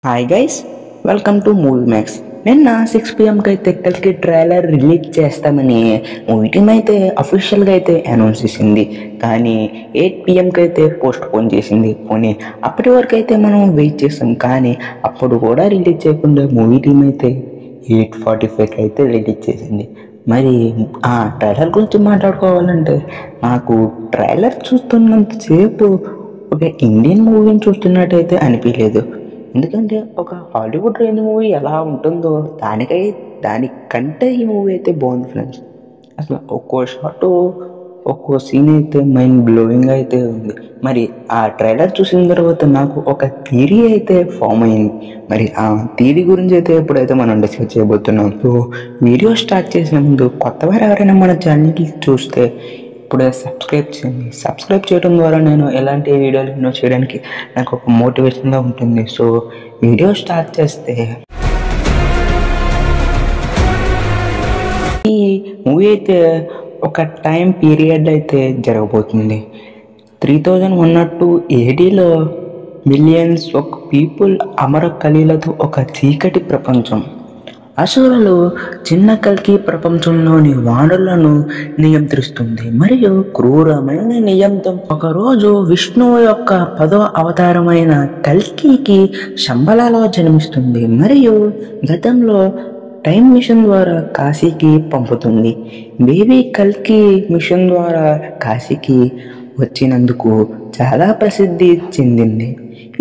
Hi guys, welcome to movie max. నిన్న 6 PM అయితే కల్కి ట్రైలర్ రిలీజ్ చేస్తామని మూవీ టీమ్ అయితే అఫీషియల్గా అయితే అనౌన్స్ చేసింది. కానీ 8 PMకి అయితే పోస్ట్ పోన్ చేసింది. పోనీ అప్పటి వరకు అయితే మనం వెయిట్ చేస్తాం, కానీ అప్పుడు కూడా రిలీజ్ చేయకుండా మూవీ టీమ్ అయితే 8:45కి అయితే రిలీజ్ చేసింది. మరి ఆ ట్రైలర్ గురించి మాట్లాడుకోవాలంటే నాకు ట్రైలర్ చూస్తున్నంతసేపు ఒక ఇండియన్ మూవీని చూస్తున్నట్టయితే అనిపించలేదు. ఎందుకంటే ఒక హాలీవుడ్ రేంజ్ మూవీ ఎలా ఉంటుందో దానికంటే ఈ మూవీ అయితే బాగుంది ఫ్రెండ్స్. అసలు ఒక్కో షాట్ ఒక్కో సీన్ అయితే మైండ్ బ్లోయింగ్ అయితే ఉంది. మరి ఆ ట్రైలర్ చూసిన తర్వాత నాకు ఒక థియరీ అయితే ఫామ్ అయింది. మరి ఆ థియరీ గురించి అయితే ఎప్పుడైతే మనం డిస్కస్ చేయబోతున్నాం. సో వీడియో స్టార్ట్ చేసే ముందు కొత్తవారు ఎవరైనా మన ఛానల్కి చూస్తే ఇప్పుడే సబ్స్క్రైబ్ చేయండి. సబ్స్క్రైబ్ చేయడం ద్వారా నేను ఎలాంటి వీడియోలు ఎన్నో చేయడానికి నాకు ఒక మోటివేషన్గా ఉంటుంది. సో వీడియో స్టార్ట్ చేస్తే, ఈ మూవీ అయితే ఒక టైం పీరియడ్ అయితే జరగబోతుంది. 3001 ADలో మిలియన్స్ ఆఫ్ పీపుల్ అమర కలీలతో ఒక చీకటి ప్రపంచం. అసురులు చిన్న కల్కి ప్రపంచంలోని వానరులను నియంత్రిస్తుంది మరియు క్రూరమైన నియంత్రణ. ఒకరోజు విష్ణువు యొక్క 10వ అవతారమైన కల్కికి శంబలలో జన్మిస్తుంది మరియు గతంలో టైం మిషన్ ద్వారా కాశీకి పంపుతుంది. బేబీ కల్కి మిషన్ ద్వారా కాశీకి వచ్చినందుకు చాలా ప్రసిద్ధి చెందింది.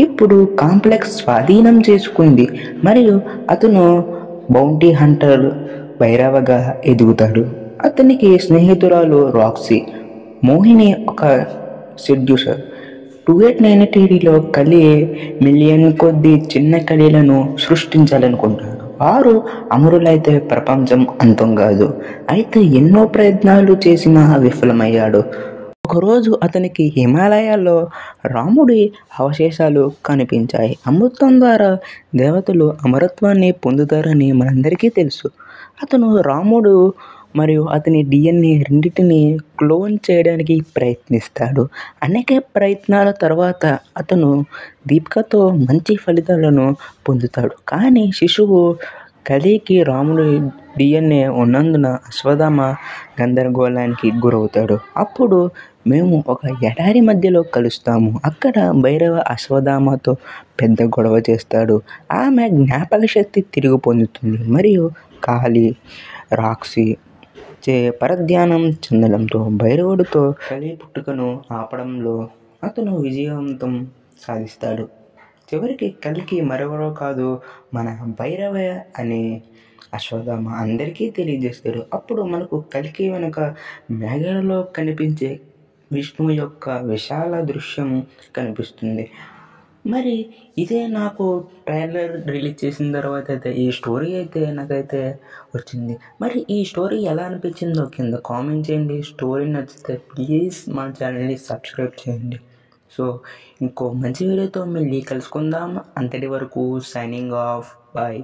ఇప్పుడు కాంప్లెక్స్ స్వాధీనం చేసుకుంది మరియు అతను బౌంటీ హంటర్ భైరవగా ఎదుగుతాడు. అతనికి స్నేహితురాలు రాక్సీ, మోహిని ఒక సెడ్యూసర్. 2893లో కలి మిలియన్ కొద్ది చిన్న కలీలను సృష్టించాలనుకుంటాడు. 6 అమరులైతే ప్రపంచం అంతం కాదు. అయితే ఎన్నో ప్రయత్నాలు చేసినా విఫలమయ్యాడు. ఒకరోజు అతనికి హిమాలయాల్లో రాముడి అవశేషాలు కనిపించాయి. అమృతం ద్వారా దేవతలు అమరత్వాన్ని పొందుతారని మనందరికీ తెలుసు. అతను రాముడు మరియు అతని DNA రెండింటిని క్లోన్ చేయడానికి ప్రయత్నిస్తాడు. అనేక ప్రయత్నాల తర్వాత అతను దీపికతో మంచి ఫలితాలను పొందుతాడు. కానీ శిశువు కలికి రాముడి DNA ఉన్నందున అశ్వత్థామ గందరగోళానికి గురవుతాడు. అప్పుడు మేము ఒక ఎడారి మధ్యలో కలుస్తాము. అక్కడ భైరవ అశ్వత్థామతో పెద్ద గొడవ చేస్తాడు. ఆమె జ్ఞాపక శక్తి తిరిగి పొందుతుంది మరియు కాళీ, రాక్సీ చే పరధ్యానం చెందడంతో భైరవుడితో కలి పుట్టుకను ఆపడంలో అతను విజయవంతం సాధిస్తాడు. చివరికి కలికి మరెవరో కాదు, మన భైరవ అనే అశ్వత్థామ అందరికీ తెలియజేస్తాడు. అప్పుడు మనకు కలికి వెనుక మేఘాలలో కనిపించే విష్ణువు యొక్క విశాల దృశ్యం కనిపిస్తుంది. మరి ఇదే నాకు ట్రైలర్ రిలీజ్ చేసిన తర్వాత అయితే ఈ స్టోరీ అయితే నాకైతే వచ్చింది. మరి ఈ స్టోరీ ఎలా అనిపించిందో కింద కామెంట్ చేయండి. స్టోరీ నచ్చితే ప్లీజ్ మా ఛానల్ని సబ్స్క్రైబ్ చేయండి. సో ఇంకో మంచి వీడియోతో మళ్ళీ కలుసుకుందాం. అంతటి వరకు సైనింగ్ ఆఫ్. బాయ్.